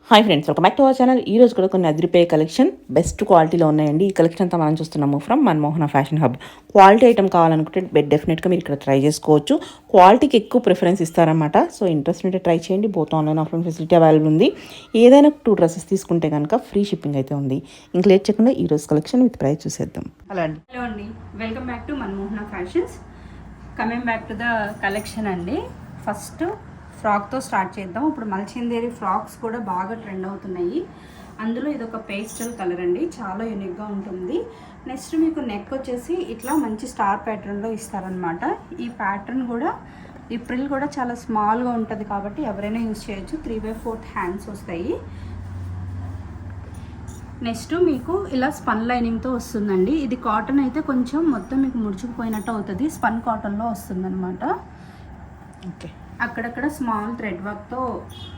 Hi friends, welcome back to our channel. ఈ రోజు కూడా కొన్ని అదిరిపోయే కలెక్షన్ బెస్ట్ క్వాలిటీలో ఉన్నాయండి. ఈ కలెక్షన్ అంతా మనం చూస్తున్నాము from Manmohana fashion hub. Quality item కావాలనుకుంటే డెఫినెట్గా మీరు ఇక్కడ ట్రై చేసుకోవచ్చు. క్వాలిటీకి ఎక్కువ ప్రిఫరెన్స్ ఇస్తారనమాట. సో ఇంట్రెస్ట్ ఉంటే ట్రై చేయండి. Both online offline facility available ఉంది. ఏదైనా 2 డ్రెస్సెస్ తీసుకుంటే కనుక ఫ్రీ షిప్పింగ్ అయితే ఉంది. ఇంక లేట్ చేయకుండా ఈ రోజు కలెక్షన్ విత్ ప్రైస్ చూసేద్దాం. హలో అండి, welcome back to Manmohana fashions. Coming back to the collection అండి. ఫస్ట్ ఫ్రాక్తో స్టార్ట్ చేద్దాం. ఇప్పుడు మల్చిందేరి ఫ్రాక్స్ కూడా బాగా ట్రెండ్ అవుతున్నాయి. అందులో ఇది ఒక పేస్టల్ కలర్ అండి, చాలా యూనిక్గా ఉంటుంది. నెక్స్ట్ మీకు నెక్ వచ్చేసి ఇట్లా మంచి స్టార్ ప్యాటర్న్లో ఇస్తారనమాట. ఈ ప్యాటర్న్ కూడా ఈ ప్రిల్ కూడా చాలా స్మాల్గా ఉంటుంది కాబట్టి ఎవరైనా యూజ్ చేయొచ్చు. 3/4 హ్యాండ్స్ వస్తాయి. నెక్స్ట్ మీకు ఇలా స్పన్ లైనింగ్తో వస్తుందండి. ఇది కాటన్ అయితే కొంచెం మొత్తం మీకు ముడుచుకుపోయినట్టు అవుతుంది. స్పన్ కాటన్లో వస్తుందన్నమాట. ఓకే, అక్కడక్కడ స్మాల్ థ్రెడ్ వర్క్తో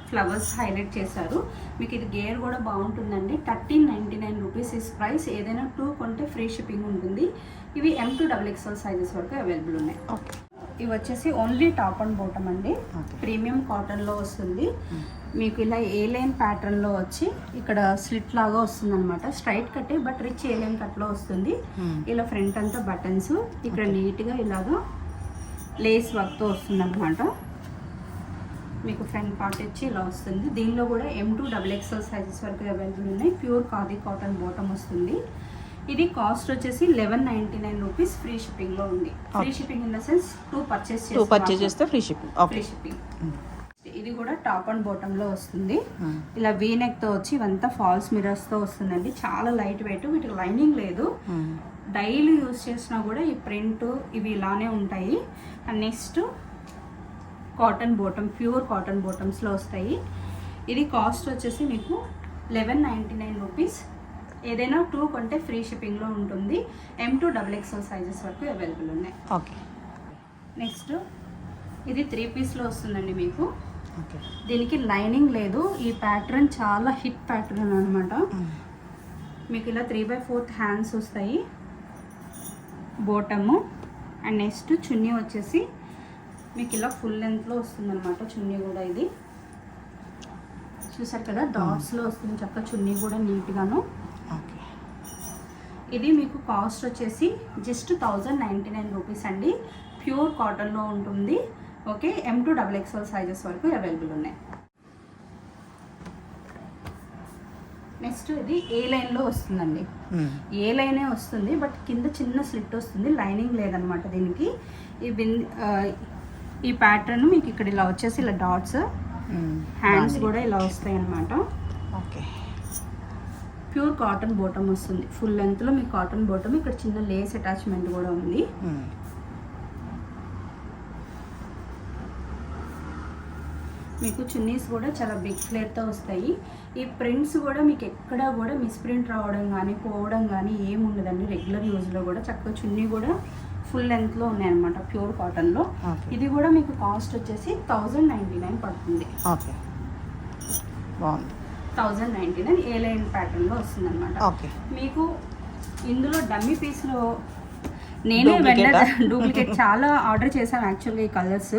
ఫ్లవర్స్ హైలైట్ చేశారు. మీకు ఇది గేర్ కూడా బాగుంటుందండి. 1399 రూపీస్ ఇస్ ప్రైస్. ఏదైనా 2 కొంటే ఫ్రీ షిప్పింగ్ ఉంటుంది. ఇవి M to XXL సైజెస్ వరకు అవైలబుల్ ఉన్నాయి. ఓకే, ఇవి వచ్చేసి ఓన్లీ టాప్ అండ్ బాటమ్ అండి. ప్రీమియం కాటన్లో వస్తుంది. మీకు ఇలా ఏ లైన్ ప్యాటర్న్లో వచ్చి ఇక్కడ స్లిట్ లాగా వస్తుంది అనమాట. స్ట్రైట్ కట్టే బట్ రిచ్ ఏ లైన్ కట్లో వస్తుంది. ఇలా ఫ్రంట్ అంతా బటన్స్, ఇక్కడ నీట్గా ఇలాగా లేస్ వర్క్తో వస్తుంది అనమాట. మీకు ఫ్రంట్ పార్ట్ వచ్చి ఇలా వస్తుంది. దీనిలో కూడా M to XXL సైజెస్ వరకు అవైలబుల్ ఉన్నాయి. ప్యూర్ ఖాదీ కాటన్ బాటమ్ వస్తుంది. ఇది కాస్ట్ వచ్చేసి 1199 రూపీస్. ఫ్రీ షిప్పింగ్లో ఉంది. Free shipping in the sense 2 purchase చేస్తే ఫ్రీ షిప్పింగ్. Free shipping. ఇది కూడా టాప్ అండ్ బాటంలో వస్తుంది. ఇలా వీ నెక్తో వచ్చి ఇవంతా ఫాల్స్ మిరర్స్తో వస్తుందండి. చాలా లైట్ వెయిట్. వీటికి లైనింగ్ లేదు. డైలీ యూజ్ చేసినా కూడా ఈ ప్రింట్ ఇవి ఇలానే ఉంటాయి. And next cotton bottom, pure cotton బాటమ్స్లో వస్తాయి. ఇది కాస్ట్ వచ్చేసి మీకు 1199 రూపీస్. ఏదైనా 2 కొంటే ఫ్రీ షిప్పింగ్లో ఉంటుంది. M to XXL సైజెస్ వరకు అవైలబుల్ ఉన్నాయి. ఓకే, నెక్స్ట్ ఇది 3 పీస్లో వస్తుందండి మీకు. దీనికి లైనింగ్ లేదు. ఈ ప్యాటర్న్ చాలా హిట్ ప్యాటర్న్ అనమాట. మీకు ఇలా 3/4 హ్యాండ్స్ వస్తాయి బాటము. అండ్ నెక్స్ట్ చున్నీ వచ్చేసి మీకు ఇలా ఫుల్ లెంత్లో వస్తుంది అనమాట. చున్నీ కూడా ఇది చూసారు కదా, డాట్స్లో వస్తుంది చక్క. చున్నీ కూడా నీట్గాను. ఇది మీకు కాస్ట్ వచ్చేసి జస్ట్ 1099 రూపీస్ అండి. ప్యూర్ కాటన్లో ఉంటుంది. Okay, M to XXL sizes వరకు అవైలబుల్ ఉన్నాయి. నెక్స్ట్ ఇది ఏ లైన్లో వస్తుందండి. ఏ లైనే వస్తుంది బట్ కింద చిన్న స్లిట్ వస్తుంది. లైనింగ్ లేదనమాట దీనికి. ఈ ప్యాటర్న్ మీకు ఇక్కడ ఇలా వచ్చేసి ఇలా డాట్స్, హ్యాండ్స్ కూడా ఇలా వస్తాయి అన్నమాట. ఓకే, ప్యూర్ కాటన్ బాటమ్ వస్తుంది. ఫుల్ లెంత్లో మీకు కాటన్ బాటమ్. ఇక్కడ చిన్న లేస్ అటాచ్మెంట్ కూడా ఉంది. మీకు చున్నీస్ కూడా చాలా బిగ్ ఫ్లేర్తో వస్తాయి. ఈ ప్రింట్స్ కూడా మీకు ఎక్కడ కూడా మిస్ప్రింట్ రావడం కానీ పోవడం కానీ ఏమి ఉండదండి. రెగ్యులర్ యూజ్లో కూడా చక్కగా చున్నీ కూడా ఫుల్ లెంత్లో ఉన్నాయన్నమాట ప్యూర్ కాటన్లో. ఇది కూడా మీకు కాస్ట్ వచ్చేసి 1099 పడుతుంది. ఓకే, బాగుంది. 1099 ఏ లైన్ ప్యాటర్న్లో వస్తుంది అనమాట. మీకు ఇందులో డమ్మీ పీస్లో నేనే వెండర్ డూప్లికేట్ చాలా ఆర్డర్ చేశాను యాక్చువల్గా. ఈ కలర్స్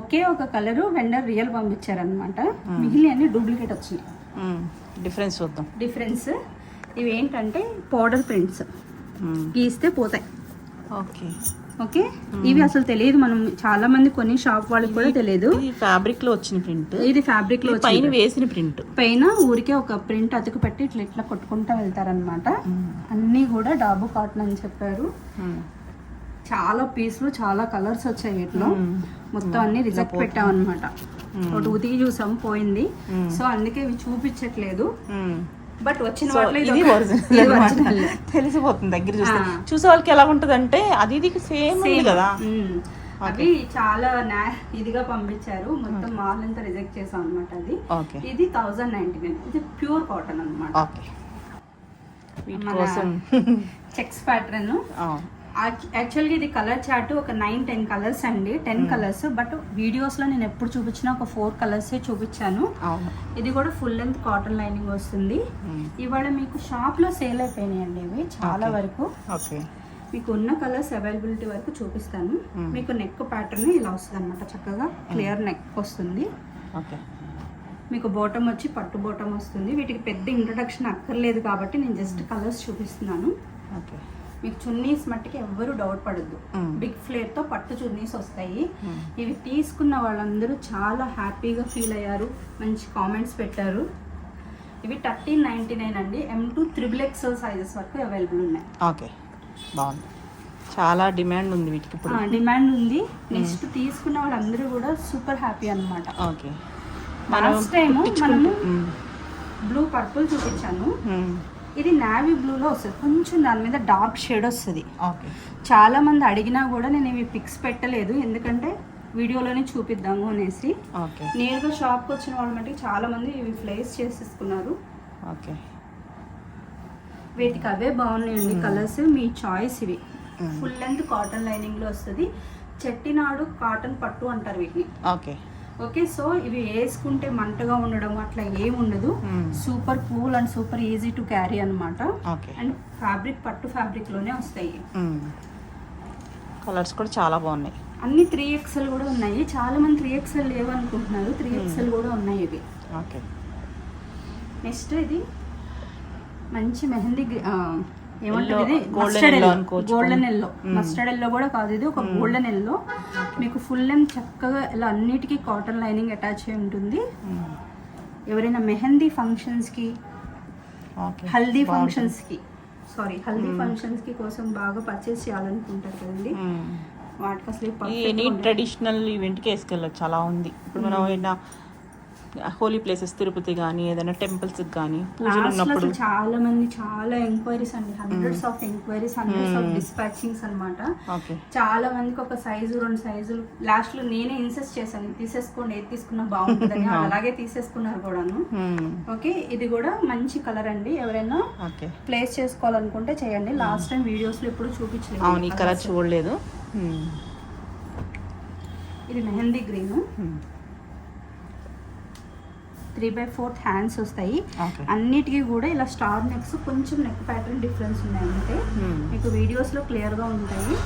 ఒకే ఒక కలరు వెండర్ రియల్ పంపించారనమాట. మిగిలిన అన్ని డూప్లికేట్ వచ్చినాయి. డిఫరెన్స్ చూద్దాం. డిఫరెన్స్ ఇవి ఏంటంటే పౌడర్ ప్రింట్స్, గీస్తే పోతాయి. ఓకే, ఓకే, ఇవి అసలు తెలియదు. మనం చాలా మంది కొన్ని షాప్ వాళ్ళకి కూడా తెలియదు. ఫ్యాబ్రిక్ లో వచ్చిన ప్రింట్. ఇది ఫ్యాబ్రిక్ లో పైన వేసిన ప్రింట్. పైన ఊరికే ఒక ప్రింట్ అతుకు పెట్టి ఇట్లా ఇట్లా కొట్టుకుంటా వెళ్తారనమాట. అన్నీ కూడా డాబు కాటన్ అని చెప్పారు. చాలా పీస్లు, చాలా కలర్స్ వచ్చాయి వీటిలో. మొత్తం అన్ని రిజెక్ట్ పెట్టాం అనమాట. ఒకటి ఉతికి చూసాం, పోయింది. సో అందుకే ఇవి చూపించట్లేదు. బట్ వచ్చిన తెలిసిపోతుంది దగ్గర చూస్తే. చూసే వాళ్ళకి ఎలా ఉంటది అంటే అది ఇది సేమ్ కదా. అవి చాలా ఇదిగా పంపించారు. మొత్తం మాల్ అంతా రిజెక్ట్ చేసాం అనమాట. అది ఇది 1099. ఇది ప్యూర్ కాటన్ అనమాట. Checks pattern. యాక్చువల్గా ఇది కలర్ చార్ట్ ఒక 9-10 కలర్స్ అండి. 10 కలర్స్. బట్ వీడియోస్లో నేను ఎప్పుడు చూపించినా ఒక 4 కలర్సే చూపించాను. ఇది కూడా ఫుల్ లెంత్ కాటన్ లైనింగ్ వస్తుంది. ఇవాళ మీకు షాప్లో సేల్ అయిపోయినాయండి ఇవి చాలా వరకు. మీకు ఉన్న కలర్స్ అవైలబిలిటీ వరకు చూపిస్తాను. మీకు నెక్ ప్యాటర్న్ ఇలా వస్తుంది అనమాట. చక్కగా క్లియర్ నెక్ వస్తుంది. మీకు బాటమ్ వచ్చి పట్టు బాటమ్ వస్తుంది. వీటికి పెద్ద ఇంట్రడక్షన్ అక్కర్లేదు కాబట్టి నేను జస్ట్ కలర్స్ చూపిస్తున్నాను. ఓకే. మీకు చున్నీస్ మట్టికి ఎవ్వరు డౌట్ పడద్దు. బిగ్ ఫ్లేర్తో పట్టు చున్నీస్ వస్తాయి. ఇవి తీసుకున్న వాళ్ళందరూ చాలా హ్యాపీగా ఫీల్ అయ్యారు, మంచి కామెంట్స్ పెట్టారు. ఇవి 1399 అండి. M2 XXL సైజెస్ వరకు అవైలబుల్ ఉన్నాయి. ఓకే, బాగుంది. చాలా డిమాండ్ ఉంది వీటికి ఇప్పుడు. డిమాండ్ ఉంది. నెక్స్ట్ తీసుకున్న వాళ్ళందరూ కూడా సూపర్ హ్యాపీ అన్నమాట. ఓకే. లాస్ట్ టైం మనము బ్లూ పర్పుల్ చూపించాను. ఇది నావీ బ్లూలో వస్తుంది, కొంచెం దాని మీద డార్క్ షేడ్ వస్తుంది. ఓకే. చాలా మంది అడిగినా కూడా నేను ఇవి పిక్స్ పెట్టలేదు, ఎందుకంటే వీడియోలోనే చూపిద్దాము అనేసి. ఓకే. నేరుగా షాప్కి వచ్చిన వాళ్ళ మటుకు చాలా మంది ఇవి ప్లేస్ చేసేసుకున్నారు. ఓకే. వీటికి అవే బాగున్నాయండి కలర్స్. మీ చాయిస్. ఇవి ఫుల్ లెంత్ కాటన్ లైనింగ్లో వస్తుంది. చెట్టినాడు కాటన్ పట్టు అంటారు వీటిని. ఓకే. ఓకే. సో ఇవి వేసుకుంటే మంటగా ఉండడం అట్లా ఏమి ఉండదు. Super cool and super easy to carry అనమాట. అండ్ ఫ్యాబ్రిక్ పట్టు ఫ్యాబ్రిక్ లోనే వస్తాయి. కలర్స్ కూడా చాలా బాగున్నాయి. అన్ని 3XL కూడా ఉన్నాయి. చాలా మంది 3XL లేవనుకుంటున్నారు, 3XL కూడా ఉన్నాయి ఇవి. ఓకే. నెక్స్ట్ ఇది మంచి మెహందీ ఏమంటుంది, గోల్డెన్ ఎల్లో. మస్టర్డ్ ఎల్లో కూడా కాదు, ఇది ఒక గోల్డెన్ ఎల్లో. మీకు ఫుల్ లెంత్ చక్కగా ఇలా అన్నిటికీ కాటన్ లైనింగ్ అటాచ్ అయి ఉంటుంది. ఎవరైనా మెహందీ ఫంక్షన్స్కి, హల్దీ ఫంక్షన్స్కి కోసం బాగా పర్చేస్ చేయాలనుకుంటారు కదండి, వాటికి అసలు ట్రెడిషనల్ ఈవెంట్కి వేసుకెళ్ళచ్చు. అలా ఉంది. ఇప్పుడు మనం ఏదైనా హోలీ ప్లేసెస్, తిరుపతి కానీ ఏదైనా టెంపుల్స్ కానీ పూజలు ఉన్నప్పుడు చాలా మంది చాలా ఎంక్వైరీస్ అండి, hundreds of enquiries, hundreds of dispatchings అనమాట. చాలా మందికి ఒక సైజు 2 సైజులు లాస్ట్ లో నేనే ఇన్సెస్ట్ చేశాను, తీసేసుకోండి ఏది తీసుకున్నా బాగుంటుందని. అలాగే తీసేసుకున్నారు కూడాను. ఓకే. ఇది కూడా మంచి కలర్ అండి. ఎవరైనా ప్లేస్ చేసుకోవాలనుకుంటే చేయండి. లాస్ట్ టైం వీడియోస్ లో ఎప్పుడు చూపించలేదు, ఈ కలర్ చూడలేదు. ఇది మెహందీ గ్రీన్. 3/4 హ్యాండ్స్ వస్తాయి. అన్నిటికీ కూడా ఇలా స్టార్ నెక్స్, కొంచెం నెక్ ప్యాటర్న్ డిఫరెన్స్ ఉన్నాయి అంటే మీకు వీడియోస్ లో క్లియర్ గా ఉంటాయి.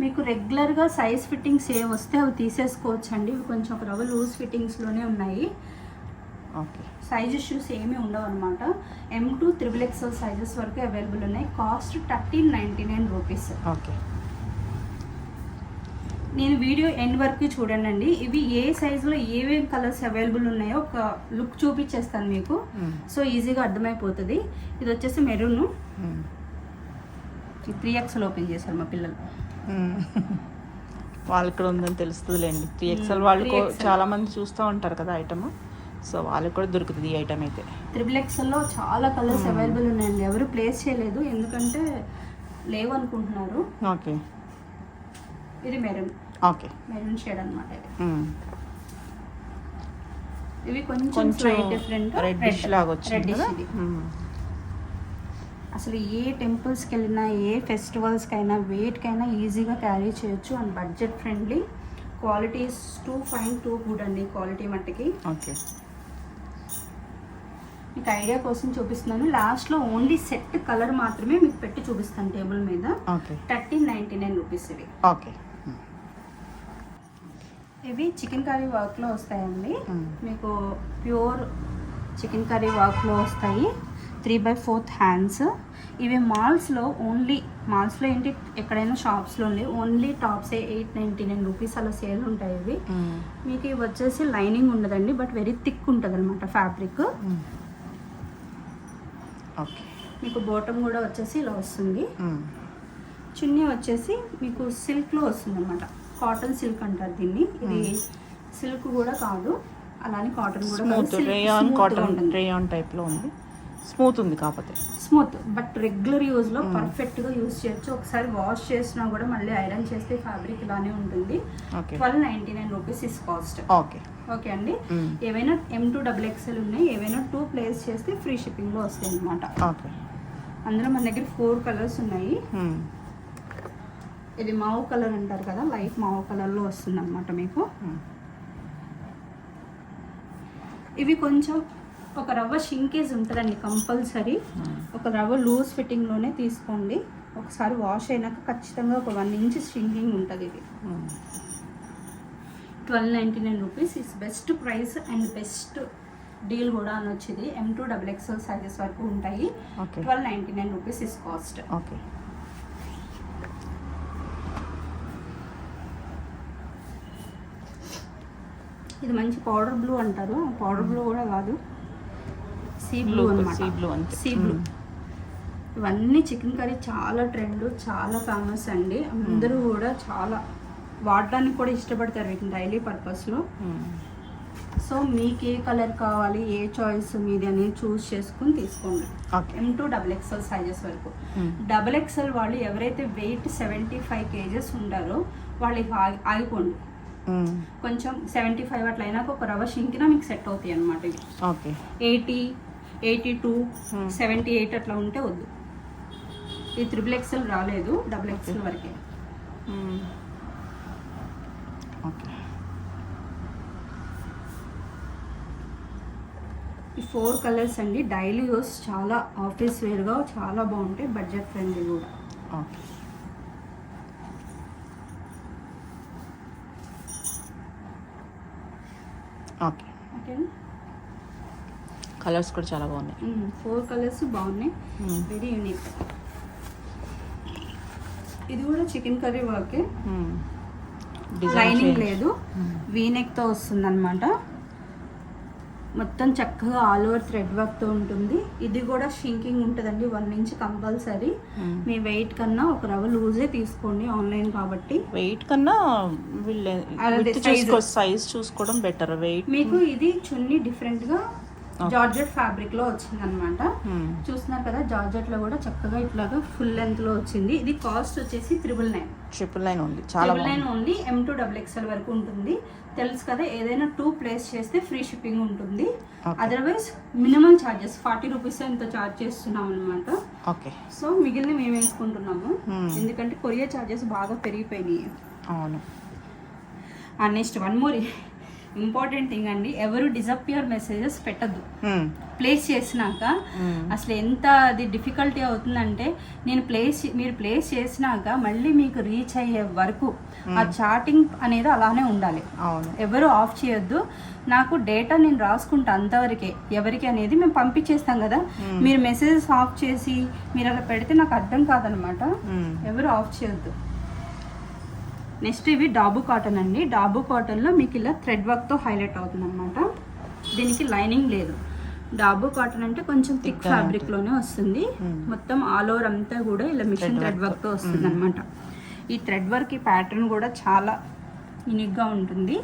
మీకు రెగ్యులర్ గా సైజ్ ఫిట్టింగ్స్ ఏ వస్తే అవి తీసేసుకోవచ్చు అండి. ఇవి కొంచెం ఒక రవ్వ లూజ్ ఫిట్టింగ్స్ లోనే ఉన్నాయి. సైజ్ ఇష్యూస్ ఏమీ ఉండవు అనమాట. M2 XXL సైజెస్ వరకు అవైలబుల్ ఉన్నాయి. Cost 1399 rupees. ఓకే. నేను వీడియో ఎండ్ వరకు చూడండి. ఇవి ఏ సైజులో ఏమేమి కలర్స్ అవైలబుల్ ఉన్నాయో ఒక లుక్ చూపించేస్తాను మీకు, సో ఈజీగా అర్థమైపోతుంది. ఇది వచ్చేసి మెరూన్. 3XL ఓపెన్ చేశారు మా పిల్లలు. వాళ్ళకి కూడా ఉందని తెలుస్తుందిలేండి. 3XL వాళ్ళు చాలా మంది చూస్తూ ఉంటారు కదా ఐటమ్, సో వాళ్ళకి కూడా దొరుకుతుంది ఈ ఐటమ్ అయితే. XXLలో చాలా కలర్స్ అవైలబుల్ ఉన్నాయండి. ఎవరు ప్లేస్ చేయలేదు ఎందుకంటే లేవు అనుకుంటున్నారు. ఓకే. ఇది మెరూన్. ఓకే. మెరూన్ షేడ్ అన్నమాట. ఇవి కొంచెం డిఫరెంట్ రెడ్డిష్ లాగా వచ్చింది. అసలు ఏ టెంపుల్స్కి వెళ్ళినా, ఏ ఫెస్టివల్స్కైనా, వేటికైనా ఈజీగా క్యారీ చేయొచ్చు. And budget friendly. Quality two fine, too good అండి క్వాలిటీ మట్టికి. ఓకే. మీకు ఐడియా కోసం చూపిస్తున్నాను. లాస్ట్లో ఓన్లీ సెట్ కలర్ మాత్రమే మీకు పెట్టి చూపిస్తాను టేబుల్ మీద. 1399 రూపీస్ ఇవి. ఓకే. ఇవి చికెన్ కర్రీ వర్క్లో వస్తాయండి. మీకు ప్యూర్ చికెన్ కర్రీ వర్క్లో వస్తాయి. 3/4 హ్యాండ్స్. ఇవి మాల్స్లో ఏంటి, ఎక్కడైనా షాప్స్లో ఉంది ఓన్లీ టాప్సే 899 రూపీస్ అలా సేల్ ఉంటాయి. ఇవి మీకు ఇవి వచ్చేసి లైనింగ్ ఉండదండి, బట్ వెరీ థిక్ ఉంటుంది అనమాట ఫ్యాబ్రిక్. మీకు బాటమ్ కూడా వచ్చేసి ఇలా వస్తుంది. చున్నీ వచ్చేసి మీకు సిల్క్లో వస్తుంది అనమాట. కాటన్ సిల్క్ అంటారు దీన్ని. ఇది సిల్క్ కూడా కాదు, అలానే కాటన్ కూడా రేయాన్ టైప్లో ఉంది. స్మూత్ ఉంది, కాకపోతే స్మూత్, బట్ రెగ్యులర్ యూజ్లో పర్ఫెక్ట్గా యూజ్ చేయొచ్చు. ఒకసారి వాష్ చేసినా కూడా మళ్ళీ ఐరన్ చేస్తే ఫ్యాబ్రిక్ ఇలానే ఉంటుంది. 1299 రూపీస్ ఇస్ కాస్ట్. ఓకే అండి. ఏవైనా M2 XXL ఉన్నాయి, ఏవైనా 2 ప్లేస్ చేస్తే ఫ్రీ షిప్పింగ్లో వస్తాయి అనమాట. అందులో మన దగ్గర 4 కలర్స్ ఉన్నాయి. ఇది మావు కలర్ అంటారు కదా, లైట్ మావు కలర్లో వస్తుంది అనమాట మీకు. ఇవి కొంచెం ఒక రవ్వ షింకేజ్ ఉంటుందండి కంపల్సరీ. ఒక రవ్వ లూజ్ ఫిట్టింగ్లోనే తీసుకోండి. ఒకసారి వాష్ అయినాక ఖచ్చితంగా ఒక 1 ఇంచ్ షింకింగ్ ఉంటుంది. ఇది 1299 rupees is best price and best deal కూడా అని వచ్చింది. M2 XXL సైజెస్ వరకు ఉంటాయి. Okay 1299 rupees is cost. Okay ఇది మంచి పౌడర్ బ్లూ అంటారు, పౌడర్ బ్లూ కూడా కాదు, సీ బ్లూ అన్నమాట. సీ బ్లూ అంతే. Sea blue. ఇవన్నీ చికెన్ కర్రీ చాలా ట్రెండ్, చాలా ఫేమస్ అండి. అందరూ కూడా చాలా వాడడానికి కూడా ఇష్టపడతారు వీటిని డైలీ పర్పస్లో. సో మీకు ఏ కలర్ కావాలి, ఏ చాయిస్ మీది అనేది చూస్ చేసుకుని తీసుకోండి. M2 XXL సైజెస్ వరకు. XXL వాళ్ళు ఎవరైతే వెయిట్ 75 kgs ఉంటారో వాళ్ళు ఆగిపోండి. కొంచెం 75 అట్లా అయినాక ఒక రవ్వ షింకినా మీకు సెట్ అవుతాయి అనమాట. ఓకే 80, 82, 78 అట్లా ఉంటే వద్దు. ఇది XXL రాలేదు, XXL వరకే. ఓకే ఈ 4 కలర్స్ అండి, డైలీ యూస్, చాలా ఆఫీస్ వేర్గా చాలా బాగుంటాయి, బడ్జెట్ ఫ్రెండ్లీ కూడా. ఓకే ఓకే ఓకే కలర్స్ కూడా చాలా బాగున్నాయి. 4 కలర్స్ బాగున్నాయి, వెరీ యూనిక్. ఇది కూడా చికెన్ కర్రీ వర్కే, లైనింగ్ లేదు, వీనెక్తో వస్తుంది అనమాట. మొత్తం చక్కగా ఆల్ ఓవర్ థ్రెడ్ వర్క్తో ఉంటుంది. ఇది కూడా షింకింగ్ ఉంటుందండి, 1 ఇంచ్ కంపల్సరీ. మీ వెయిట్ కన్నా ఒక రవ్వ లూజే తీసుకోండి, ఆన్లైన్ కాబట్టి. వెయిట్ కన్నా సైజ్ చూసుకోవడం బెటర్. వెయిట్ మీకు ఇది చున్నీ డిఫరెంట్గా జార్జెట్ ఫ్యాబ్రిక్ లో వచ్చింది అనమాట. చూస్తున్నారు కదా, జార్జెట్ లో కూడా చక్కగా ఇట్లాగా ఫుల్ లెంత్ లో వచ్చింది. ఇది కాస్ట్ వచ్చేసి 999 ఉంది, చాలా 999 ఓన్లీ. M2 XXL వరకు ఉంటుంది. తెలుసు కదా, ఏదైనా 2 ప్లేస్ చేస్తే ఫ్రీ షిప్పింగ్ ఉంటుంది. అదర్వైజ్ మినిమం ఛార్జెస్ 40 రూపీస్ ఎంత ఛార్జ్ చేస్తున్నాం అనమాట. ఓకే సో మిగిలిన మేము వేసుకుంటున్నాము, ఎందుకంటే కొరియర్ ఛార్జెస్ బాగా పెరిగిపోయినాయి. అవును. Next one more important thing అండి, ఎవరు డిసప్పియర్ మెసేజెస్ పెట్టద్దు. ప్లేస్ చేసినాక అసలు ఎంత అది డిఫికల్టీ అవుతుందంటే, మీరు ప్లేస్ చేసినాక మళ్ళీ మీకు రీచ్ అయ్యే వరకు ఆ చాటింగ్ అనేది అలానే ఉండాలి. ఎవరు ఆఫ్ చేయొద్దు. నాకు డేటా నేను రాసుకుంటా అంతవరకే, ఎవరికి అనేది మేము పంపించేస్తాం కదా. మీరు మెసేజెస్ ఆఫ్ చేసి మీరు అలా పెడితే నాకు అర్థం కాదనమాట. ఎవరు ఆఫ్ చేయొద్దు. నెక్స్ట్ ఇవి డాబు కాటన్ అండి. డాబు కాటన్లో మీకు ఇలా థ్రెడ్ వర్క్తో హైలైట్ అవుతుంది అనమాట. దీనికి లైనింగ్ లేదు. డాబు కాటన్ అంటే కొంచెం థిక్ ఫ్యాబ్రిక్లోనే వస్తుంది. మొత్తం ఆల్ ఓవర్ అంతా కూడా ఇలా మిషన్ థ్రెడ్ వర్క్తో వస్తుంది అనమాట. ఈ థ్రెడ్ వర్క్, ఈ ప్యాటర్న్ కూడా చాలా యూనిక్గా ఉంటుంది.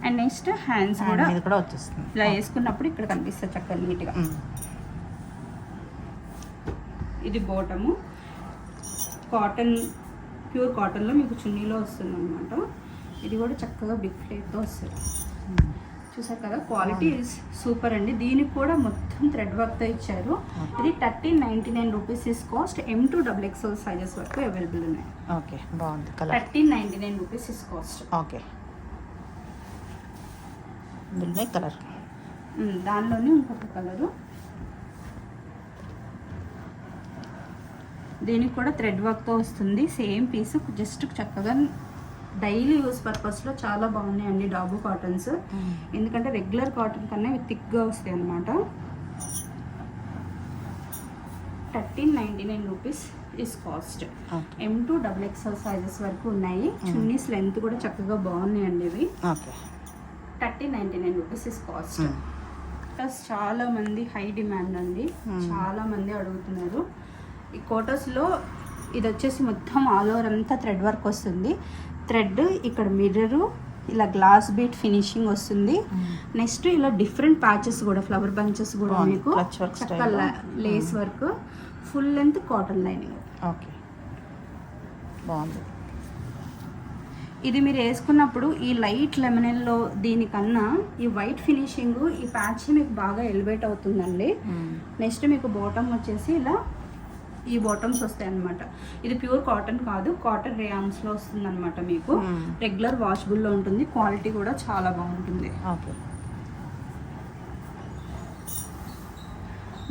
అండ్ నెక్స్ట్ హ్యాండ్స్ కూడా వచ్చేస్తుంది. ఇలా వేసుకున్నప్పుడు ఇక్కడ కనిపిస్తుంది చక్కగా నీట్గా. ఇది బాటము, కాటన్, ప్యూర్ కాటన్లో మీకు చున్నీలో వస్తుంది అనమాట. ఇది కూడా చక్కగా బిగ్ ఫ్లేట్తో వస్తుంది. చూసారు కదా, క్వాలిటీ ఇస్ సూపర్ అండి. దీనికి కూడా మొత్తం థ్రెడ్ వర్క్తో ఇచ్చారు. ఇది 1399 rupees is cost. M2 XXL sizes వరకు అవైలబుల్ ఉన్నాయి. ఓకే, బాగుంది. 1399 rupees is cost. Okay, colour దానిలోనే ఇంకొక కలరు. దీనికి కూడా థ్రెడ్ వర్క్తో వస్తుంది. సేమ్ పీస్, జస్ట్ చక్కగా డైలీ యూస్ పర్పస్లో చాలా బాగున్నాయండి డాబు కాటన్స్. ఎందుకంటే రెగ్యులర్ కాటన్ కన్నా ఇవి థిక్గా వస్తాయి అన్నమాట. 1399 rupees is cost. M2 XXL sizes వరకు ఉన్నాయి. చున్నీస్ లెంత్ కూడా చక్కగా బాగున్నాయండి ఇవి. 1399 రూపీస్ ఇస్ కాస్ట్. కోటస్ చాలా మంది హై డిమాండ్ అండి, చాలా మంది అడుగుతున్నారు. ఈ కోటస్లో ఇది వచ్చేసి మొత్తం ఆల్ ఓవర్ అంతా థ్రెడ్ వర్క్ వస్తుంది. థ్రెడ్ ఇక్కడ మిర్రరు, ఇలా గ్లాస్ బీట్ ఫినిషింగ్ వస్తుంది. నెక్స్ట్ ఇలా డిఫరెంట్ ప్యాచెస్ కూడా, ఫ్లవర్ బంచెస్ కూడా మీకు చక్కగా lace work, full length cotton lining. Okay, బాగుంది. ఇది మీరు వేసుకున్నప్పుడు ఈ లైట్ లెమనెల్లో దీనికన్నా ఈ వైట్ ఫినిషింగ్, ఈ ప్యాచ్ మీకు బాగా ఎలివేట్ అవుతుందండి. నెక్స్ట్ మీకు బాటమ్ వచ్చేసి ఇలా ఈ బాటమ్స్ వస్తాయి అన్నమాట. ఇది ప్యూర్ కాటన్ కాదు, కాటన్ రేయాన్స్లో వస్తుంది అనమాట. మీకు రెగ్యులర్ వాషబుల్లో ఉంటుంది. క్వాలిటీ కూడా చాలా బాగుంటుంది. ఓకే,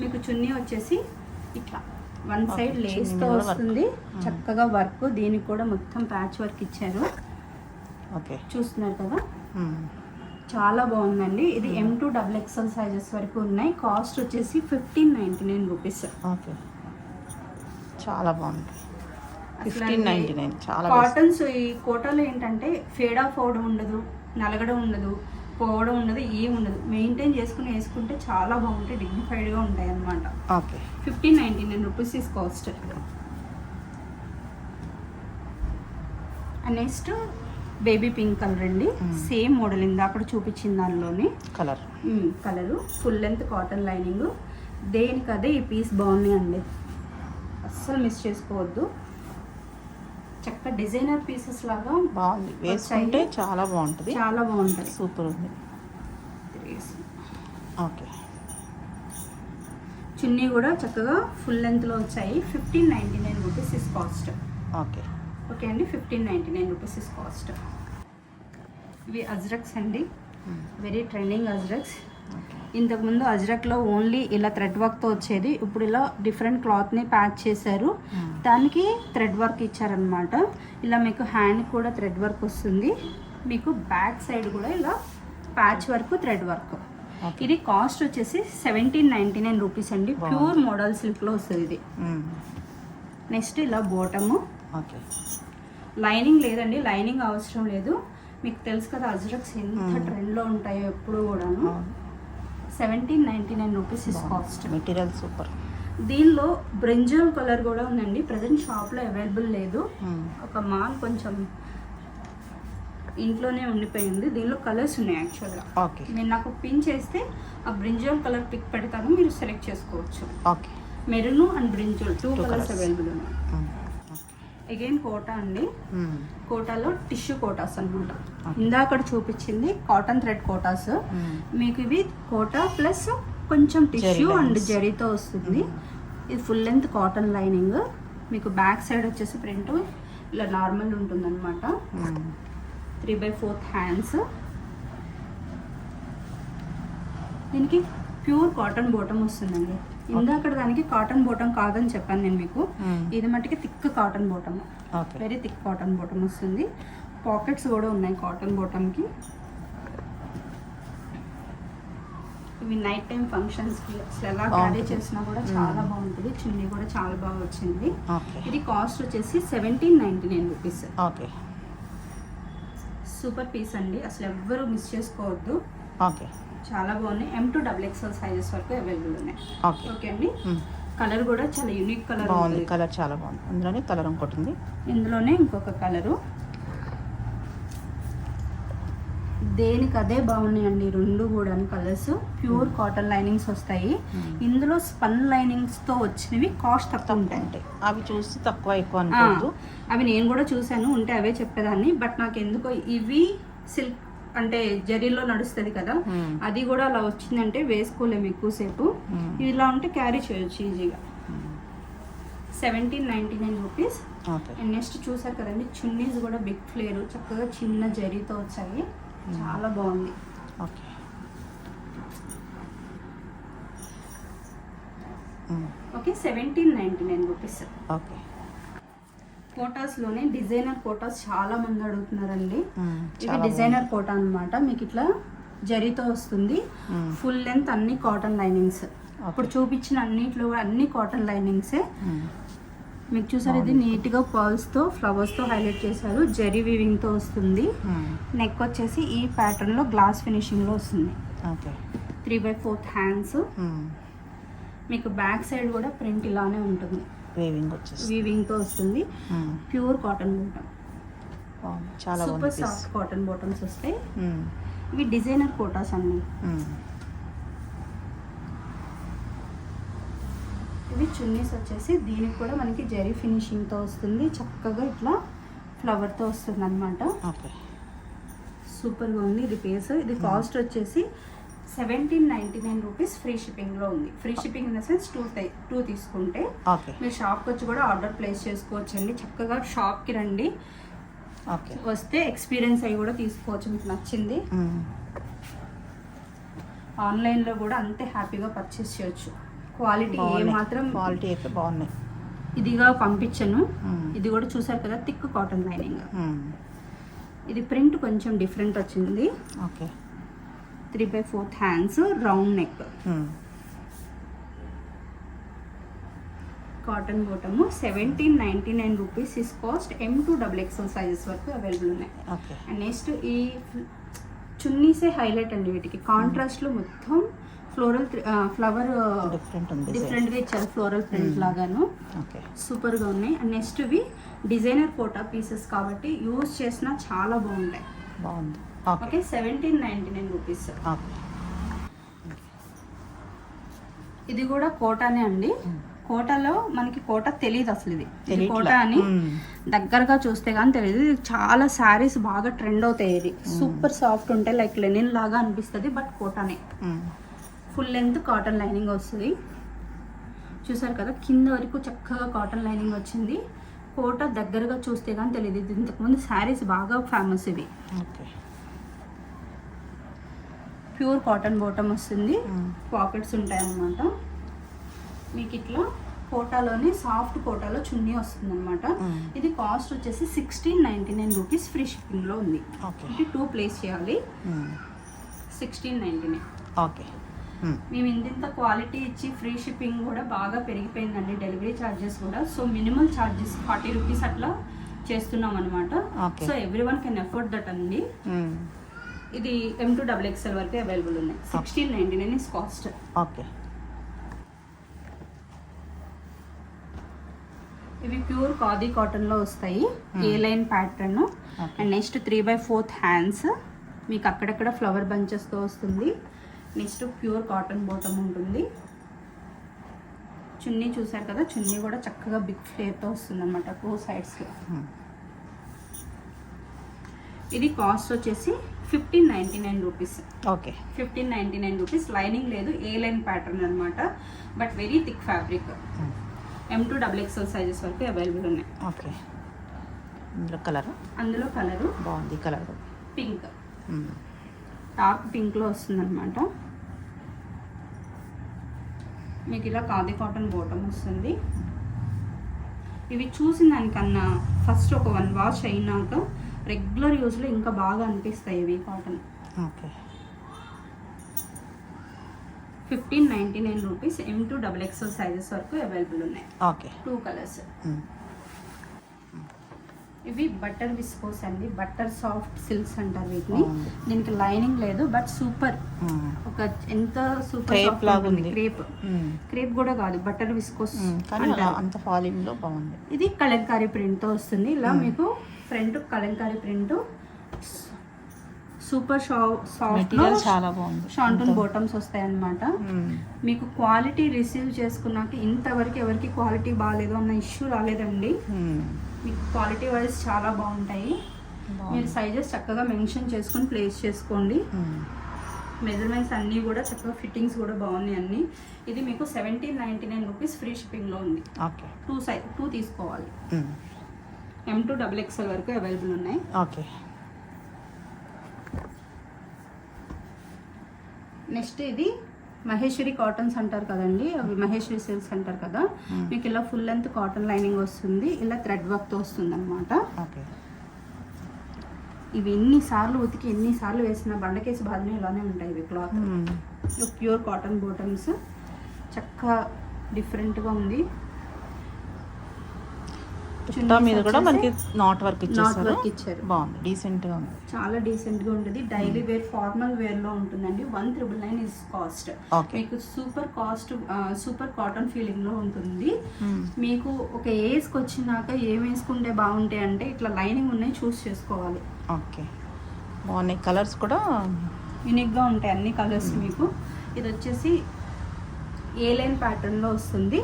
మీకు చున్నీ వచ్చేసి ఇట్లా వన్ సైడ్ లేస్తో వస్తుంది, చక్కగా వర్క్. దీనికి కూడా మొత్తం ప్యాచ్ వర్క్ ఇచ్చారు. ఓకే. చూస్తున్నారు కదా, చాలా బాగుందండి. ఇది M2 XXL సైజెస్ వరకు ఉన్నాయి. కాస్ట్ వచ్చేసి 1599 రూపీస్. ఓకే, చాలా బాగుంది. 1599 చాలా కాటన్స్. ఈ కోటాలో ఏంటంటే ఫేడ్ ఆఫ్ అవడం ఉండదు, నలగడం ఉండదు, పోవడం ఉండదు, ఏం ఉండదు. మెయింటైన్ చేసుకుని వేసుకుంటే చాలా బాగుంటాయి, డిగ్నిఫైడ్గా ఉంటాయి అన్నమాట. Okay. 1599 rupees is cost. Next baby pink colour అండి. సేమ్ మోడల్ ఇందాక చూపించిన దానిలోనే colour. Full length cotton lining. దేనికదే ఈ పీస్ బాగున్నాయండి, అస్సలు మిస్ చేసుకోవద్దు. చక్క డిజైనర్ పీసెస్ లాగా బాగుంది, వేసుకుంటే చాలా బాగుంటుంది. చాలా బాగుంటుంది, సూపర్ ఉంది. ఓకే. చున్నీ కూడా చక్కగా ఫుల్ లెంత్లో వచ్చాయి. 1599 rupees is cost. Okay. Okay అండి, 1599 రూపీస్ ఇస్ కాస్ట్. ఇవి అజ్రక్స్ అండి, వెరీ ట్రెండింగ్ అజ్రక్స్. ఇంతకుముందు అజ్రక్లో ఓన్లీ ఇలా థ్రెడ్ వర్క్తో వచ్చేది, ఇప్పుడు ఇలా డిఫరెంట్ క్లాత్ని ప్యాచ్ చేశారు, దానికి థ్రెడ్ వర్క్ ఇచ్చారనమాట. ఇలా మీకు హ్యాండ్ కూడా థ్రెడ్ వర్క్ వస్తుంది, మీకు బ్యాక్ సైడ్ కూడా ఇలా ప్యాచ్ వర్క్ థ్రెడ్ వర్క్. ఇది కాస్ట్ వచ్చేసి 1799 రూపీస్ అండి. ప్యూర్ మోడల్ సిల్క్లో వస్తుంది ఇది. నెక్స్ట్ ఇలా బాటము. ఓకే. లైనింగ్ లేదండి, లైనింగ్ అవసరం లేదు. మీకు తెలుసు కదా అజ్రక్స్ ఎంత ట్రెండ్లో ఉంటాయో ఎప్పుడు కూడాను. 1799 rupees is cost. Material super. దీనిలో బ్రింజల్ కలర్ కూడా ఉందండి, ప్రజెంట్ షాప్లో అవైలబుల్ లేదు. ఒక మాల్ కొంచెం ఇంట్లోనే ఉండిపోయింది. దీనిలో కలర్స్ ఉన్నాయి యాక్చువల్గా. ఓకే. నేను నాకు పిన్ చేస్తే ఆ బ్రింజల్ కలర్ పిక్ పెడతాను, మీరు సెలెక్ట్ చేసుకోవచ్చు. Okay. Maroon and brinjal 2 colours available ఉన్నాయి. అగైన్ కోటా అండి. కోటాలో టిష్యూ కోటాస్ అనమాట. ఇందాక చూపించింది కాటన్ థ్రెడ్ కోటాస్. మీకు ఇవి కోటా ప్లస్ కొంచెం టిష్యూ అండ్ జరీతో వస్తుంది. ఇది ఫుల్ లెంత్ కాటన్ లైనింగ్. మీకు బ్యాక్ సైడ్ వచ్చేసి ప్రింట్ ఇలా నార్మల్ ఉంటుంది అనమాట. 3/4 హ్యాండ్స్. దీనికి ప్యూర్ కాటన్ బోటం వస్తుందండి. ఇందాక దానికి కాటన్ బోటం కాదని చెప్పాను నేను మీకు. ఇది మట్టికి thick cotton bottom, very thick cotton bottom వస్తుంది. పాకెట్స్ కూడా ఉన్నాయి కాటన్ బోటమ్కి. ఇవి నైట్ టైం ఫంక్షన్స్కి ఎలా క్యారీ చేసినా కూడా చాలా బాగుంటుంది. చున్నీ కూడా చాలా బాగా వచ్చింది. ఇది కాస్ట్ వచ్చేసి 1799 రూపీస్. ఓకే. సూపర్ పీస్ అండి, అసలు ఎవ్వరూ మిస్ చేసుకోవద్దు. ఓకే. చాలా బాగున్నాయి. M2 XXL సైజెస్ వరకు అవైలబుల్ ఉన్నాయి. ఓకే. ఓకే అండి. కలర్ కూడా చాలా యూనిక్ కలర్ బాగుంది. కలర్ చాలా బాగుంది. అందులోనే కలర్ ఇంకోటి ఉంది, ఇందులోనే ఇంకొక కలరు. దేనికి అదే బాగున్నాయండి రెండు కూడా కలర్స్. ప్యూర్ కాటన్ లైనింగ్స్ వస్తాయి. ఇందులో స్పన్ లైనింగ్స్తో వచ్చినవి కాస్ట్ తక్కువ ఉంటాయి. అవి చూసి తక్కువ ఎక్కువ అనుకోవద్దు. అవి నేను కూడా చూశాను, ఉంటే అవే చెప్పేదాన్ని. బట్ నాకు ఎందుకో ఇవి సిల్క్ అంటే జరీలో నడుస్తుంది కదా, అది కూడా అలా వచ్చిందంటే వేసుకోలేము ఎక్కువసేపు. ఇలా ఉంటే క్యారీ చేయొచ్చు ఈజీగా. 1799 రూపీస్. అండ్ నెక్స్ట్ చూసారు కదండి, చున్నీస్ కూడా బిగ్ ఫ్లేర్ చక్కగా చిన్న జరీతో వచ్చాయి, చాలా బాగుంది. ఓకే. Okay, 1799 rupees. ఓకే. కోటాస్లోనే డిజైనర్ కోటాస్ చాలా మంది అడుగుతున్నారండి. ఇది డిజైనర్ కోటా అనమాట. మీకు ఇట్లా జరీతో వస్తుంది. ఫుల్ లెంత్ అన్ని కాటన్ లైనింగ్స్. ఇప్పుడు చూపించిన అన్నిట్లో అన్ని కాటన్ లైనింగ్సే. మీకు చూసారు, ఇది నీట్గా పర్ల్స్తో ఫ్లవర్స్తో హైలైట్ చేశారు. జరీ వీవింగ్తో వస్తుంది. నెక్ వచ్చేసి ఈ ప్యాటర్న్లో గ్లాస్ ఫినిషింగ్లో వస్తుంది. 3/4 హ్యాండ్స్. మీకు బ్యాక్ సైడ్ కూడా ప్రింట్ ఇలానే ఉంటుంది, వీవింగ్తో వస్తుంది. ప్యూర్ కాటన్ బోటమ్, చాలా సూపర్ సాఫ్ట్ కాటన్ బాటమ్స్ వస్తాయి. ఇవి డిజైనర్ కోటాస్ అన్ని. ఇవి చున్నీస్ వచ్చేసి దీనికి కూడా మనకి జరీ ఫినిషింగ్తో వస్తుంది. చక్కగా ఇట్లా ఫ్లవర్తో వస్తుంది అనమాట. సూపర్గా ఉంది ఇది పీస్. ఇది కాస్ట్ వచ్చేసి 1799 రూపీస్. ఫ్రీ షిప్పింగ్లో ఉంది. Free shipping in the sense 2 తీసుకుంటే మీరు షాప్కి వచ్చి కూడా ఆర్డర్ ప్లేస్ చేసుకోవచ్చు అండి. చక్కగా షాప్కి రండి, వస్తే ఎక్స్పీరియన్స్ అయ్యి కూడా తీసుకోవచ్చు. మీకు నచ్చింది ఆన్లైన్లో కూడా అంతే హ్యాపీగా పర్చేస్ చేయొచ్చు. క్వాలిటీ ఏమాత్రం క్వాలిటీ అయితే బాగున్నాయి. ఇదిగా పంపించను. ఇది కూడా చూసారు కదా, థిక్ కాటన్ లైనింగ్. ఇది ప్రింట్ కొంచెం డిఫరెంట్ వచ్చింది. Okay. 3/4 hands, round neck, cotton bottom. 1799 rupees is cost. M2 XXL sizes వరకు అవైలబుల్ ఉన్నాయి. ఓకే. అండ్ నెక్స్ట్ ఈ చున్నీసే హైలైట్ అండి. వీటికి కాంట్రాస్ట్లో మొత్తం ఫ్లోరల్ ఫ్లవర్ డిఫరెంట్గా ఇచ్చారు, ఫ్లోరల్ ప్రింట్ లాగాను. సూపర్గా ఉన్నాయి. అండ్ నెక్స్ట్ ఇవి డిజైనర్ కోటా పీసెస్ కాబట్టి యూజ్ చేసినా చాలా బాగుంటాయి. బాగుంది. ఓకే. 1799 రూపీస్. ఇది కూడా కోటానే అండి. కోటాలో మనకి కోటా తెలియదు అసలు, ఇది కోటా అని దగ్గరగా చూస్తే కానీ తెలియదు. ఇది చాలా శారీస్ బాగా ట్రెండ్ అవుతాయి. ఇది సూపర్ సాఫ్ట్ ఉంటాయి, లైక్ లెనిన్ లాగా అనిపిస్తుంది, బట్ కోటానే. ఫుల్ లెంత్ కాటన్ లైనింగ్ వస్తుంది. చూసారు కదా, కింద వరకు చక్కగా కాటన్ లైనింగ్ వచ్చింది. కోటా దగ్గరగా చూస్తే కానీ తెలియదు. ఇది ఇంతకుముందు శారీస్ బాగా ఫేమస్ ఇవి. ప్యూర్ కాటన్ బాటమ్ వస్తుంది, పాకెట్స్ ఉంటాయి అన్నమాట. మీకు ఇట్లా కోటాలోనే సాఫ్ట్ కోటాలో చున్నీ వస్తుంది అనమాట. ఇది కాస్ట్ వచ్చేసి 1699 రూపీస్, ఫ్రీ షిప్పింగ్లో ఉంది. ఇది 2 ప్లేస్ చేయాలి. 1699. ఓకే. మేము ఇంత క్వాలిటీ ఇచ్చి ఫ్రీ షిప్పింగ్ కూడా బాగా పెరిగిపోయిందండి, డెలివరీ ఛార్జెస్ కూడా. సో మినిమల్ ఛార్జెస్ 40 రూపీస్ అట్లా చేస్తున్నాం అనమాట. So every one can afford that అండి. ఇది M2 XXL వరకు అవైలబుల్ ఉన్నాయి. 1699 ఇస్ కాస్ట్. ఓకే. ఇవి ప్యూర్ ఖాదీ కాటన్లో వస్తాయి, A line pattern. And next 3/4 hands, మీకు అక్కడక్కడ ఫ్లవర్ బంచెస్తో వస్తుంది. నెక్స్ట్ ప్యూర్ కాటన్ బాటమ్ ఉంటుంది. చున్నీ చూసారు కదా, చున్నీ కూడా చక్కగా బిగ్ ఫ్లేర్తో వస్తుంది అనమాట 2 సైడ్స్కి. ఇది కాస్ట్ వచ్చేసి 1599 రూపీస్. ఓకే. 1599 రూపీస్. లైనింగ్ లేదు, ఏ లైన్ ప్యాటర్న్ అనమాట, but very thick fabric. M2 XXL sizes వరకు అవైలబుల్ ఉన్నాయి. ఓకే. అందులో కలరు బాగుంది. కలర్ పింక్, డార్క్ పింక్లో వస్తుంది అనమాట. మీకు ఇలా ఖాదీ కాటన్ బాటమ్ వస్తుంది. ఇవి చూసిన దానికన్నా ఫస్ట్ ఒక 1 వాష్ అయినాక రెగ్యులర్ యూజ్లో ఇంకా బాగా అనిపిస్తాయి ఇవి cotton. Okay. 1599 rupees. M2 XXL sizes వరకు అవైలబుల్ ఉన్నాయి. ఓకే. 2 కలర్స్. ఇవి బటర్ విస్కోస్ అండి, బటర్ సాఫ్ట్ సిల్క్స్ అంటారు వీటిని. దీనికి లైనింగ్ లేదు, బట్ సూపర్, ఒక ఎంత సూపర్ సాఫ్ట్ ఉంటుంది. క్రేప్ కూడా కాదు, బటర్ విస్కోస్ అంత ఫాలింగ్ లో బాగుంది. ఇది కలంకారీ ప్రింట్ తో వస్తుంది. ఇలా మీకు front Kalamkari print, super soft, చాలా బాగుంది. షాంటూన్ బాటమ్స్ వస్తాయి అన్నమాట. మీకు క్వాలిటీ రిసీవ్ చేసుకున్నాక ఇంతవరకు ఎవరికి క్వాలిటీ బాగాలేదు అన్న ఇష్యూ రాలేదండి. మీకు క్వాలిటీ వైజ్ చాలా బాగుంటాయి. మీరు సైజెస్ చక్కగా మెన్షన్ చేసుకొని ప్లేస్ చేసుకోండి. మెజర్మెంట్స్ అన్నీ కూడా చక్కగా, ఫిట్టింగ్స్ కూడా బాగున్నాయి అన్నీ. ఇది మీకు 1799 రూపీస్, ఫ్రీ షిప్పింగ్లో ఉంది. ఓకే. 2 తీసుకోవాలి. M2 XXL వరకు అవైలబుల్ ఉన్నాయి. ఓకే. నెక్స్ట్ ఇది మహేశ్వరి కాటన్స్ అంటారు కదండి, అవి మహేశ్వరి సిల్క్స్ అంటారు కదా. మీకు ఇలా ఫుల్ లెంత్ కాటన్ లైనింగ్ వస్తుంది, ఇలా థ్రెడ్ వర్క్తో వస్తుంది అనమాట. ఇవి ఎన్నిసార్లు ఉతికి ఎన్నిసార్లు వేసిన బండకేసి బాధనే ఇలానే ఉంటాయి ఇవి క్లాత్. ప్యూర్ కాటన్ బాటమ్స్, చక్కగా డిఫరెంట్గా ఉంది. చుట్టా మీద కూడా మనకి నాట్ వర్క్ ఇచ్చారు. బాగుంది, డీసెంట్ గా ఉంది, చాలా డీసెంట్ గా ఉంటుంది. డైలీ వేర్, ఫార్మల్ వేర్ లో ఉంటుందండి. 1999 ఇస్ కాస్ట్. మీకు సూపర్ కాటన్ ఫీలింగ్ లో ఉంటుంది. మీకు ఒక ఏజ్ కి వచ్చినాక ఏం వేసుకుంటే బాగుంటాయి అంటే ఇట్లా లైనింగ్ ఉన్నాయి, చూస్ చేసుకోవాలి. ఓకే, బాగున్నాయి. కలర్స్ కూడా యూనిక్ గా ఉంటాయి అన్ని కలర్స్. మీకు ఇది వచ్చేసి ఏ లైన్ ప్యాటర్న్ లో వస్తుంది.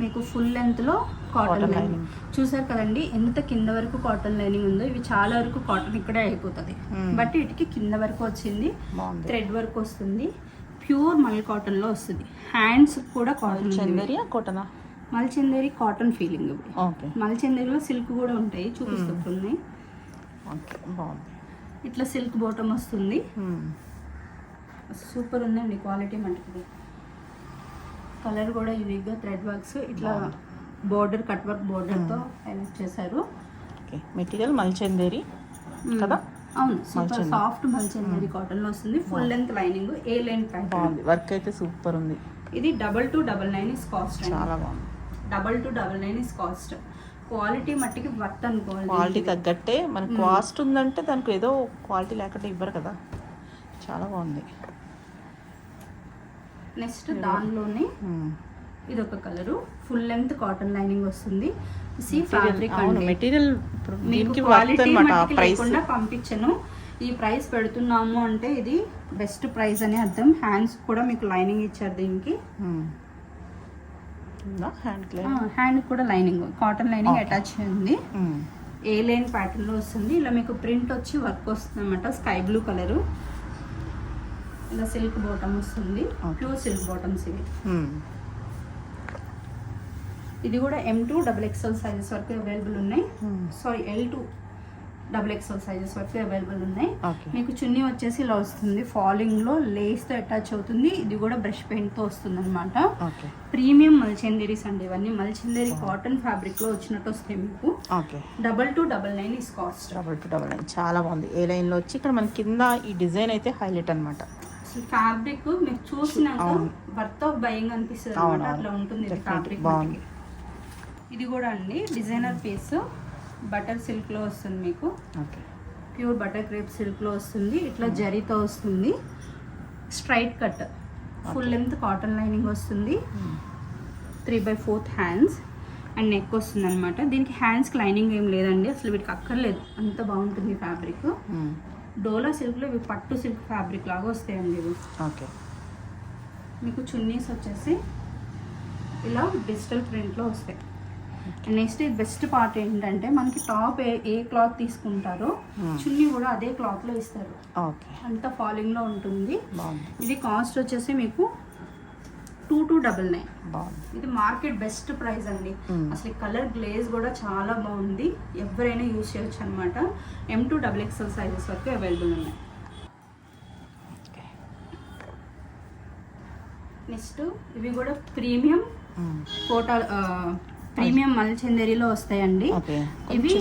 మీకు ఫుల్ లెంత్ లో కాటన్ లైనింగ్ చూసారు కదండి, ఎంత కింద వరకు కాటన్ లైనింగ్ ఉందో. ఇవి చాలా వరకు కాటన్ ఇక్కడే అయిపోతుంది, బట్ వీటికి కింద వరకు వచ్చింది. థ్రెడ్ వర్క్ వస్తుంది, ప్యూర్ మల్ కాటన్ లో వస్తుంది. హ్యాండ్స్ కూడా కాటన్, మల్చందేరి కాటన్ ఫీలింగ్. మల్చందేరిలో సిల్క్ కూడా ఉంటాయి, చూపిస్తున్నాయి. ఇట్లా సిల్క్ బాటమ్ వస్తుంది. సూపర్ ఉందండి క్వాలిటీ మటుకు. కలర్ కూడా యూనిక్గా థ్రెడ్ వర్క్స్, ఇట్లా బోర్డర్, కట్ వర్క్ బోర్డర్తో హైలైట్ చేశారు. మెటీరియల్ మల్చందేరి కదా. అవును, సూపర్ సాఫ్ట్ మల్చందరి కాటన్ లో వస్తుంది. ఫుల్ లెంత్ లైనింగ్, ఏ లైన్ ప్యాటర్న్. బాగుంది, వర్క్ అయితే సూపర్ ఉంది. ఇది 2299 ఇస్ కాస్ట్. చాలా బాగుంది. 2299 ఇస్ కాస్ట్. క్వాలిటీ మట్టికి వర్త్ అనుకోవాలి. క్వాలిటీ తగ్గట్టే మనకు కాస్ట్ ఉందంటే దానికి ఏదో క్వాలిటీ లేకుండా ఇవ్వరు కదా. చాలా బాగుంది. నెక్స్ట్ దానిలోనే ఇది ఒక colour, full length cotton lining వస్తుంది. ఫ్యాబ్రిక్ మెటీరియల్ పంపించను. ఈ ప్రైస్ పెడుతున్నాము అంటే ఇది బెస్ట్ ప్రైస్ అని అర్థం. హ్యాండ్స్ కూడా మీకు లైనింగ్ ఇచ్చారు దీనికి. హ్యాండ్ కూడా లైనింగ్, కాటన్ లైనింగ్ అటాచ్ ఉంది. ఏ లైన్ ప్యాటర్న్ లో వస్తుంది. ఇలా మీకు ప్రింట్ వచ్చి వర్క్ వస్తుంది అనమాట. స్కై బ్లూ కలరు, ఇలా సిల్క్ బాటమ్ వస్తుంది. ప్యూర్ సిల్క్ బాటమ్స్ ఇవి. ఇది కూడా M2 XXL సైజెస్ వరకు అవైలబుల్ ఉన్నాయి. సారీ, L2 XXL సైజెస్ వరకు అవైలబుల్ ఉన్నాయి. మీకు చున్నీ వచ్చేసి ఇలా వస్తుంది. ఫాలింగ్ లో లేస్ తో అటాచ్ అవుతుంది. ఇది కూడా బ్రష్ పెయింట్ తో వస్తుంది అనమాట. ప్రీమియం మల్చందేరీస్ అండి ఇవన్నీ. మల్చందేరీ కాటన్ ఫ్యాబ్రిక్ లో వచ్చినట్టు వస్తాయి మీకు. 2299 ఇస్ కాస్ట్. 2299 చాలా బాగుంది. ఏ లైన్ లో వచ్చి ఇక్కడ మన కింద ఈ డిజైన్ అయితే హైలైట్ అనమాట. ఫ్యాబ్రిక్ మీకు చూసినాక వర్త్ ఆఫ్ బయింగ్ అనిపిస్తుంది అనమాట. అట్లా ఉంటుంది ఇది ఫ్యాబ్రిక్. బాగుంది. ఇది కూడా అండి డిజైనర్ పీస్, బటర్ సిల్క్ లో వస్తుంది మీకు. ప్యూర్ బటర్ క్రేప్ సిల్క్ లో వస్తుంది. ఇట్లా జరీతో వస్తుంది. Straight cut, full length cotton lining వస్తుంది. 3/4 హ్యాండ్స్ అండ్ నెక్ వస్తుంది అనమాట. దీనికి హ్యాండ్స్కి లైనింగ్ ఏం లేదండి, అసలు వీటికి అక్కర్లేదు. అంత బాగుంటుంది ఫ్యాబ్రిక్. డోలా సిల్క్ లో ఇవి పట్టు సిల్క్ ఫ్యాబ్రిక్ లాగా వస్తాయండి ఇవి. మీకు చున్నీస్ వచ్చేసి ఇలా డిజిటల్ ప్రింట్ లో వస్తాయి. నెక్స్ట్ ఇది బెస్ట్ పార్ట్ ఏంటంటే మనకి టాప్ ఏ క్లాత్ తీసుకుంటారో చున్నీ కూడా అదే క్లాత్ లో ఇస్తారు. అంత ఫాలింగ్ లో ఉంటుంది. ఇది కాస్ట్ వచ్చేసి మీకు 2299. ఇది మార్కెట్ బెస్ట్ ప్రైస్ అండి. అసలు కలర్ గ్లేజ్ కూడా చాలా బాగుంది. ఎవరైనా యూజ్ చేయొచ్చు అనమాట. M2 XXL సైజెస్ వరకు అవైలబుల్ ఉన్నాయి. నెక్స్ట్ ఇవి కూడా ప్రీమియం కోటా ప్రీమియం మల్చందేరీలో వస్తాయండి. ఇవి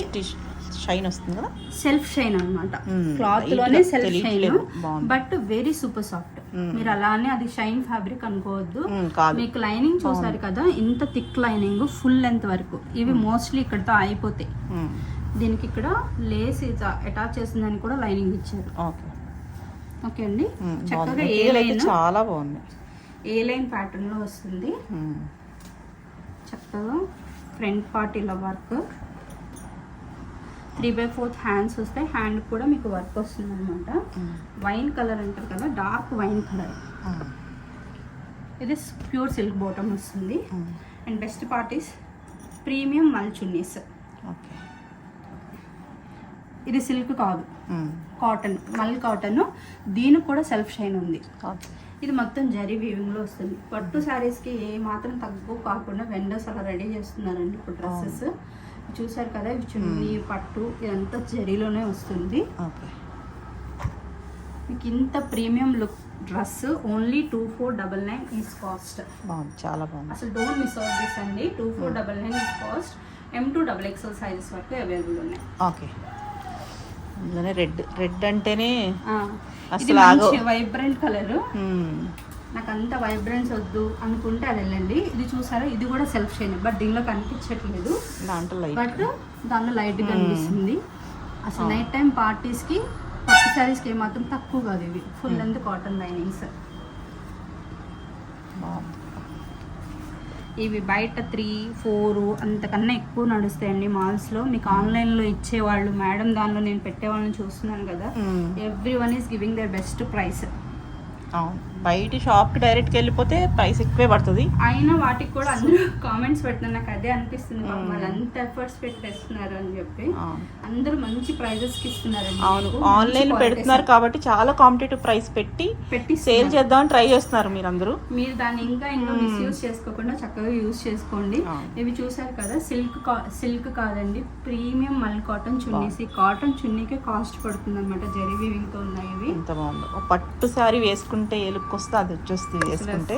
షైన్ వస్తుంది కదా, సెల్ఫ్ షైన్ అనమాట. క్లాత్ లోనే self shine, but very super soft. మీరు అలానే అది షైన్ ఫ్యాబ్రిక్ అనుకోవద్దు. మీకు లైనింగ్ చూసారు కదా, ఇంత థిక్ లైనింగ్ ఫుల్ లెంత్ వరకు. ఇవి మోస్ట్లీ ఇక్కడతో అయిపోతాయి. దీనికి ఇక్కడ లేస్ అటాచ్ చేసిందని కూడా లైనింగ్ ఇచ్చారు. ఓకే అండి, చక్కగా ఏ లైన్ చాలా బాగుంది. ఏ లైన్ ప్యాటర్న్ లో వస్తుంది. చక్కగా ఫ్రంట్ పార్ట్ ఇలా వర్క్, 3/4 హ్యాండ్స్ వస్తాయి. హ్యాండ్ కూడా మీకు వర్క్ వస్తుంది అనమాట. వైన్ కలర్ అంటారు కదా, డార్క్ వైన్ కలర్. ఇది ప్యూర్ సిల్క్ బాటమ్ వస్తుంది. And best part is premium మల్ చున్నీస్. ఇది సిల్క్ కాదు, కాటన్, మల్ కాటన్. దీనికి కూడా సెల్ఫ్ షైన్ ఉంది. ఇది మొత్తం జరీ వీవింగ్ లో వస్తుంది. పట్టు శారీస్ కి ఏ మాత్రం తక్కువ కాకుండా వెండర్స్ అలా రెడీ చేస్తున్నారండి ఇప్పుడు డ్రెస్సెస్. చూసారు కదా, ఇవి చున్నీ పట్టు ఇదంతా జరీలోనే వస్తుంది. మీకు ఇంత premium look dress only 2499 is cost. చాలా బాగుంది. అసలు డోంట్ మిస్ అవుట్ దిస్ అండి. 2499 is cost. M2 XXL sizes వరకు అవైలబుల్ ఉన్నాయి. రెడ్ అంటేనే వైబ్రెంట్ కలర్. నాకు అంత వైబ్రెన్స్ వద్దు అనుకుంటే అది వెళ్ళండి. ఇది చూసారా, ఇది కూడా సెల్ఫ్ షైన్, బట్ దీనిలో కనిపించట్లేదు, బట్ దానిలో లైట్ కనిపిస్తుంది. అసలు నైట్ టైం పార్టీస్ కి పట్టు శారీస్ కి ఏమాత్రం తక్కువ కాదు. ఇవి ఫుల్ లెంత్ కాటన్ లైనింగ్స్. ఇవి బయట 3-4 అంతకన్నా ఎక్కువ నడుస్తాయండి మాల్స్లో. మీకు ఆన్లైన్లో ఇచ్చేవాళ్ళు, మేడం దానిలో నేను పెట్టేవాళ్ళని చూస్తున్నాను కదా, every one is giving there best price. బయట షాప్కి డైరెక్ట్కి వెళ్ళిపోతే ప్రైస్ ఎక్కువే పడుతుంది. అయినా వాటికి కూడా అందరూ కామెంట్స్ పెడుతున్నారు. నాకు అదే అనిపిస్తుంది, వాళ్ళు అంత ఎఫర్ట్స్ పెట్టి తెస్తున్నారు అని చెప్పి అందరూ మంచి ప్రైజెస్కి ఇస్తున్నారు. ఆన్లైన్ పెడుతున్నారు కాబట్టి చాలా కాంపిటేటివ్ ప్రైస్ పెట్టి సేల్ చేద్దామని ట్రై చేస్తున్నారు. మీరు దాన్ని ఇంకా మిస్యూజ్ చేసుకోకుండా చక్కగా యూజ్ చేసుకోండి. ఇవి చూసారు కదా, సిల్క్ కాదండి, ప్రీమియం మల్ కాటన్ చున్నీస్. ఈ కాటన్ చున్నీకే కాస్ట్ పడుతుంది అనమాట. జరీ వీవింగ్ తో ఉన్నాయి ఇవి. ఎంత బాగుంది. పట్టు శారీ వేసుకుంటే ఏ లుక్ వస్తే అది వచ్చేస్తుంది వేసుకుంటే.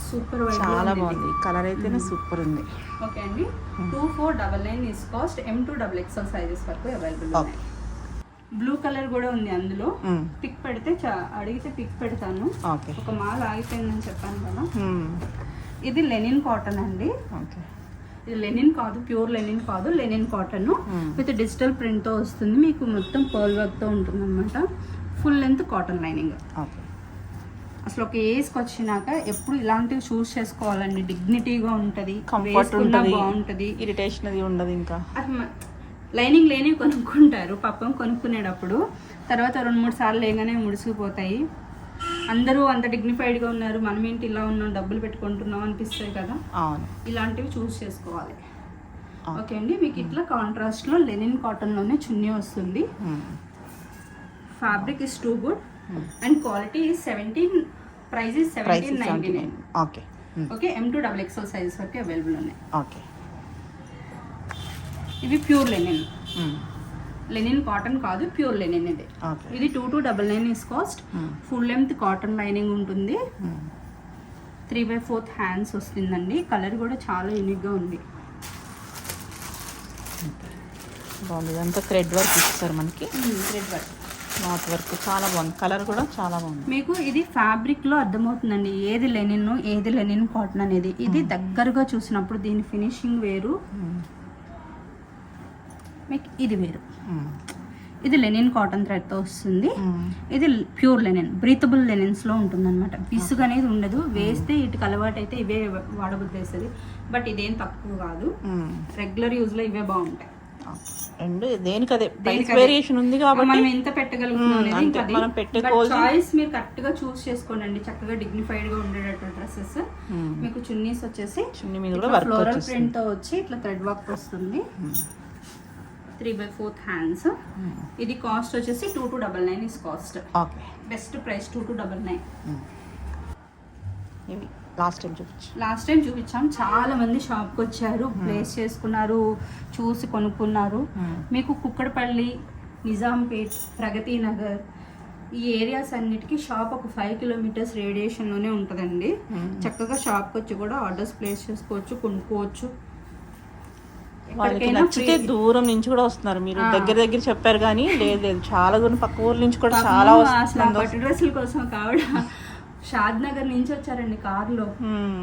సూపర్, చాలా బాగుంది. కలర్ అయితేనే సూపర్ ఉంది. ఓకే అండి, 2499 is cost. M2 XXL sizes వరకు అవైలబుల్ ఉన్నాయి. బ్లూ కలర్ కూడా ఉంది అందులో. పిక్ పెడితే అడిగితే పిక్ పెడతాను. ఓకే. ఒక మాల్ ఆగిపోయిందని చెప్పాను కదా. ఇది లెనిన్ కాటన్ అండి. ఓకే. ఇది లెనిన్ కాదు, ప్యూర్ లెనిన్ కాదు, లెనిన్ కాటన్ విత్ డిజిటల్ ప్రింట్తో వస్తుంది. మీకు మొత్తం పర్ల్ వర్క్తో ఉంటుంది అనమాట. Full length cotton lining. అసలు ఒక ఏజ్కి వచ్చినాక ఎప్పుడు ఇలాంటివి చూస్ చేసుకోవాలండి. డిగ్నిటీగా ఉంటుంది, కంఫర్ట్ ఉంటుంది, బాగుంటుంది, ఇరిటేషన్ అది ఉండదు. ఇంకా లైనింగ్ లేని కొనుక్కుంటారు పాపం. కొనుక్కునేటప్పుడు తర్వాత 2-3 సార్లు లేగానే ముడిసిపోతాయి. అందరూ అంత డిగ్నిఫైడ్గా ఉన్నారు, మనం ఏంటి ఇలా ఉన్నాం, డబ్బులు పెట్టుకుంటున్నాం అనిపిస్తుంది కదా. ఇలాంటివి చూస్ చేసుకోవాలి. ఓకే అండి. మీకు ఇట్లా కాంట్రాస్ట్లో లెనిన్ కాటన్లోనే చున్నీ వస్తుంది. Fabric is too good and quality is 17, price is 17.99. Okay. Okay. M2 XXL sizes వరకు అవైలబుల్ ఉన్నాయి. ఓకే. ఇవి ప్యూర్ లెనిన్, లెనిన్ కాటన్ కాదు, ప్యూర్ లెనిన్ ఇది. ఇది 2299 is cost. Full length cotton lining ఉంటుంది. 3/4 హ్యాండ్స్ వస్తుందండి. కలర్ కూడా చాలా యూనిక్గా ఉంది. బాగుంది. ఇదంతా థ్రెడ్ వర్క్ ఇస్తారు మనకి. థ్రెడ్ వర్క్, నాట్ వర్క్ చాలా బాగుంది. కలర్ కూడా చాలా బాగుంది. మీకు ఇది ఫ్యాబ్రిక్లో అర్థమవుతుందండి ఏది లెనిన్ ఏది లెనిన్ కాటన్ అనేది. ఇది దగ్గరగా చూసినప్పుడు దీని ఫినిషింగ్ వేరు, మీకు ఇది వేరు. ఇది లెనిన్ కాటన్ థ్రెడ్తో వస్తుంది. ఇది ప్యూర్ లెనిన్, బ్రీతబుల్ లెనిన్స్లో ఉంటుంది అనమాట. విసుగు అనేది ఉండదు. వేస్తే ఇటుకు అలవాటు అయితే ఇవే వాడబుద్ధి వేస్తుంది. బట్ ఇదేం తక్కువ కాదు, రెగ్యులర్ యూజ్లో ఇవే బాగుంటాయి. అండ్ దేనికి అదే ప్రైస్ వేరియేషన్ ఉంది కాబట్టి మనం ఎంత పెట్టగలుగుతున్నాం. చాయిస్ మీరు కరెక్ట్ గా చూస్ చేసుకోండి. చక్కగా డిగ్నిఫైడ్ గా ఉండేటటువంటి డ్రెస్సెస్. మీకు చున్నీస్ వచ్చేసి చున్నీ మీద కూడా వర్క్ ఫ్లోరల్ ప్రింట్ తో వచ్చి ఇట్లా థ్రెడ్ వర్క్ వస్తుంది. 3/4 హ్యాండ్స్. ఇది కాస్ట్ వచ్చేసి 2299 is cost. Okay. Best price 2299. ఇవి లాస్ట్ టైం చూపించాం. చాలా మంది షాప్కి వచ్చారు, ప్లేస్ చేసుకున్నారు, చూసి కొనుక్కున్నారు. మీకు కుక్కడపల్లి, నిజాంపేట్, ప్రగతి నగర్ ఈ ఏరియాస్ అన్నిటికీ షాప్ ఒక 5 కిలోమీటర్స్ రేడియేషన్లోనే ఉంటుందండి. చక్కగా షాప్కి వచ్చి కూడా ఆర్డర్స్ ప్లేస్ చేసుకోవచ్చు, కొనుక్కోవచ్చు. వాళ్ళకి నచ్చితే దూరం నుంచి కూడా వస్తున్నారు. మీరు దగ్గర చెప్పారు కానీ లేదు చాలా దూరం పక్క ఊర్ల నుంచి కూడా చాలా వస్తున్నారు. పట్టు డ్రెస్సుల కోసం కావడా షాద్ నగర్ నుంచి వచ్చారండి కార్లో.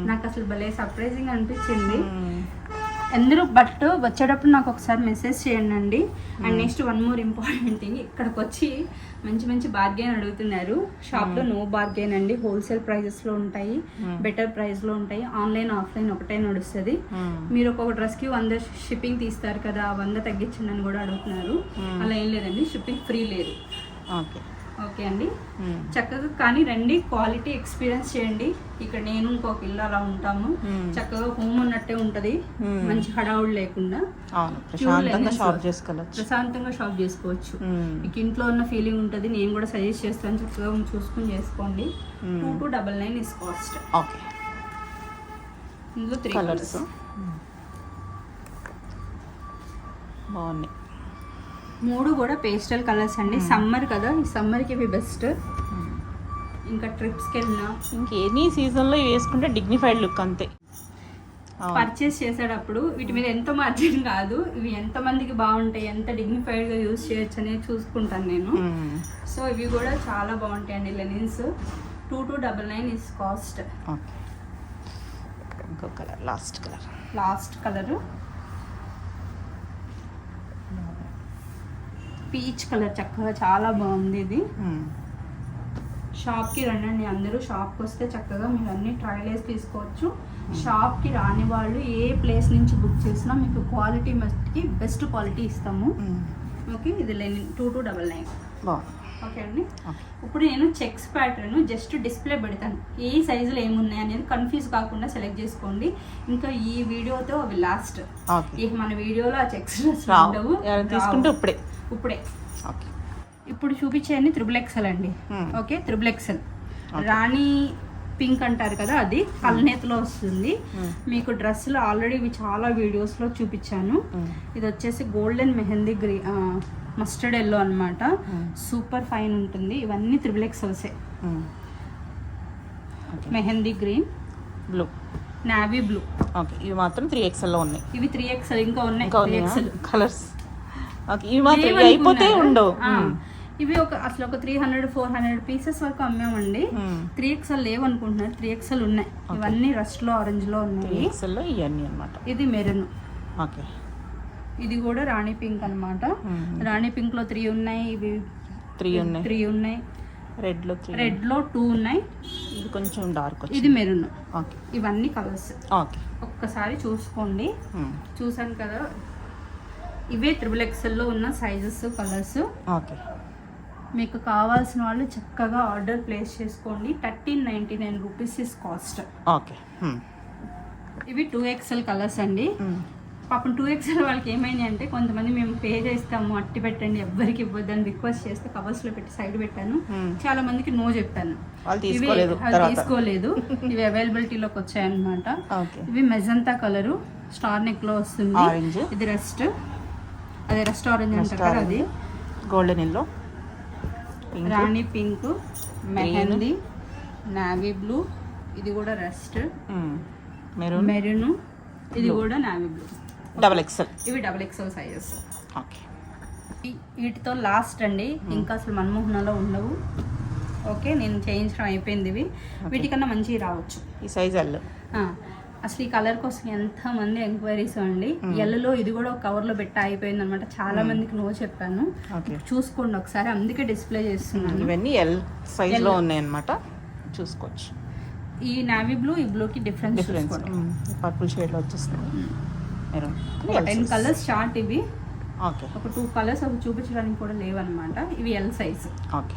నాకు అసలు భలే సర్ప్రైజింగ్ అనిపించింది. అందరూ బట్ వచ్చేటప్పుడు నాకు ఒకసారి మెసేజ్ చేయండి అండి. And next 1 more important thing, ఇక్కడికి వచ్చి మంచి మంచి బార్గెన్ అడుగుతున్నారు. షాప్లో నో బార్గెన్ అండి. హోల్సేల్ ప్రైజెస్లో ఉంటాయి, బెటర్ ప్రైస్లో ఉంటాయి. ఆన్లైన్ ఆఫ్లైన్ ఒకటే నడుస్తుంది. మీరు ఒక డ్రెస్కి 100 షిప్పింగ్ తీస్తారు కదా, 100 తగ్గించండి అని కూడా అడుగుతున్నారు. అలా ఏం లేదండి, షిప్పింగ్ ఫ్రీ లేదు. ఓకే అండి. చక్కగా కానీ రండి, క్వాలిటీ ఎక్స్పీరియన్స్ చేయండి. ఇక్కడ నేను ఇంకొక ఇల్లు అలా ఉంటాము. చక్కగా హోమ్ ఉన్నట్టే ఉంటది, మంచి హడావుడు లేకుండా ప్రశాంతంగా షాప్ చేసుకోవచ్చు. మీకు ఇంట్లో ఉన్న ఫీలింగ్ ఉంటుంది. నేను కూడా సజెస్ట్ చేస్తాను, చక్కగా చూసుకుని చేసుకోండి. 2299 ఇస్ కాస్ట్. ఇందులో 3 కలర్స్ బాగున్నాయి. 3 కూడా పేస్టల్ కలర్స్ అండి. సమ్మర్ కదా, ఈ సమ్మర్కి ఇవి బెస్ట్. ఇంకా ట్రిప్స్కి వెళ్ళినా ఇంకెనీ సీజన్లో వేసుకుంటే డిగ్నిఫైడ్ లుక్ అంతే. పర్చేస్ చేసేటప్పుడు వీటి మీద ఎంత మార్జిన్ కాదు, ఇవి ఎంతమందికి బాగుంటాయి, ఎంత డిగ్నిఫైడ్గా యూజ్ చేయొచ్చు అనేది చూసుకుంటాను నేను. సో ఇవి కూడా చాలా బాగుంటాయండి లెనిన్స్. 2299 is cost. ఇంకో colour, last colour peach colour, చక్కగా చాలా బాగుంది ఇది. షాప్కి రండి అందరూ. షాప్కి వస్తే చక్కగా మీరు అన్ని ట్రయల్ వేసి తీసుకోవచ్చు. షాప్కి రాని వాళ్ళు ఏ ప్లేస్ నుంచి బుక్ చేసినా మీకు క్వాలిటీ మస్ట్కి బెస్ట్ క్వాలిటీ ఇస్తాము. ఓకే. ఇది లెనిన్ 2299. ఓకే అండి. ఇప్పుడు నేను చెక్స్ ప్యాటర్న్ జస్ట్ డిస్ప్లే పెడతాను. ఏ సైజులు ఏమున్నాయి అనేది కన్ఫ్యూజ్ కాకుండా సెలెక్ట్ చేసుకోండి. ఇంకా ఈ వీడియోతో అవి లాస్ట్. ఇక మన వీడియోలో ఆ చెక్స్ ఉండవు, తీసుకుంటే ఇప్పుడే. ఇప్పుడు చూపించేయండి XXL అండి. ఓకే. XXL రాణి పింక్ అంటారు కదా, అది కల్నేతలో వస్తుంది. మీకు డ్రెస్సులు ఆల్రెడీ ఇవి చాలా వీడియోస్లో చూపించాను. ఇది వచ్చేసి గోల్డెన్ మెహందీ మస్టర్డ్ ఎల్లో అనమాట. సూపర్ ఫైన్ ఉంటుంది. ఇవన్నీ XXLసే. Mehndi green, blue, navy blue. ఇవి మాత్రం 3XL లో ఉన్నాయి. ఇవి 3XL ఇంకా ఉన్నాయి 3XL కలర్స్. ఓకే, ఈ మాత్రం ఇవి అయిపోతే ఉండవు. ఇవి అసలు ఒక 300-400 పీసెస్ వరకు అమ్మామండి. 3XL లేవు అనుకుంటున్నారు, 3XL ఉన్నాయి. ఇవన్నీ రస్ట్ లో ఆరెంజ్ లో ఉన్నాయి. లో ఇవన్నీ అన్నమాట. ఇది మెరూన్. ఓకే, ఇది కూడా రాణి పింక్ అన్నమాట. రాణి పింక్ లో 3 ఉన్నాయి, ఇవి 3 ఉన్నాయి. రెడ్ లో 2 ఉన్నాయి. ఇది కొంచెం డార్క్, ఇది మెరూన్. ఓకే, ఇవన్నీ కలర్స్. ఓకే, ఒక్కసారి చూసుకోండి. చూసాను కదా, ఇవే XXL లో ఉన్న సైజెస్, కలర్స్. ఓకే, మీకు కావాల్సిన వాళ్ళు చక్కగా ఆర్డర్ ప్లేస్ చేసుకోండి. 1399 రూపీస్ ఇస్ కాస్ట్. ఓకే. ఇవి 2XL కలర్స్ అండి. పాపం 2XL వాళ్ళకి ఏమైంది అంటే, కొంతమంది మేము పే చేస్తాము, అట్టి పెట్టండి, ఎవ్వరికి ఇవ్వద్దు అని రిక్వెస్ట్ చేస్తే కవర్స్ లో పెట్టి సైడ్ పెట్టాను. చాలా మందికి నో చెప్పాను, తీసుకోలేదు. ఇవి అవైలబిలిటీలోకి వచ్చాయన్నమాట. ఇవి మెజంతా కలరు, స్టార్ నెక్ లో వస్తుంది. ఇది రెస్ట్, అదే రెస్ట్ ఆరెంజ్ అంటారు కదా, అది గోల్డెన్ ఎల్లో, రాణి పింక్, మెహందీ, నావీ బ్లూ. ఇది కూడా రెస్ట్, మెరూన్. ఇది కూడా నావీ బ్లూ. XXL. ఇవి XXL సైజెస్. ఓకే, వీటితో లాస్ట్ అండి, ఇంకా అసలు మన్మోహనలో ఉండవు. ఓకే, నేను చేయించడం అయిపోయింది. ఇవి వీటికన్నా మంచివి రావచ్చు. ఈ సైజ్ ఎల్. అసలు ఈ కలర్ కోసం ఎంతమంది ఎంక్వైరీస్ అండి. ఎల్లులో ఇది కూడా ఒక కవర్లో పెట్టి అయిపోయింది అనమాట. చాలా మందికి నో చెప్పాను. చూసుకోండి ఒకసారి, అందుకే డిస్ప్లే చేస్తున్నాను. ఇవన్నీ ఎల్ సైజ్ లో ఉన్నాయి అన్నమాట, చూసుకోవచ్చు. ఈ నావీ బ్లూ, ఈ బ్లూకి డిఫరెన్స్ పర్పుల్ షేడ్ లో వచ్చేస్తుంది. 10 కలర్స్ చార్ట్ ఇవి. ఓకే, ఒక 2 కలర్స్ అవి చూపించడానికి కూడా లేవన్నమాట. ఇవి ఎల్ సైజ్. ఓకే.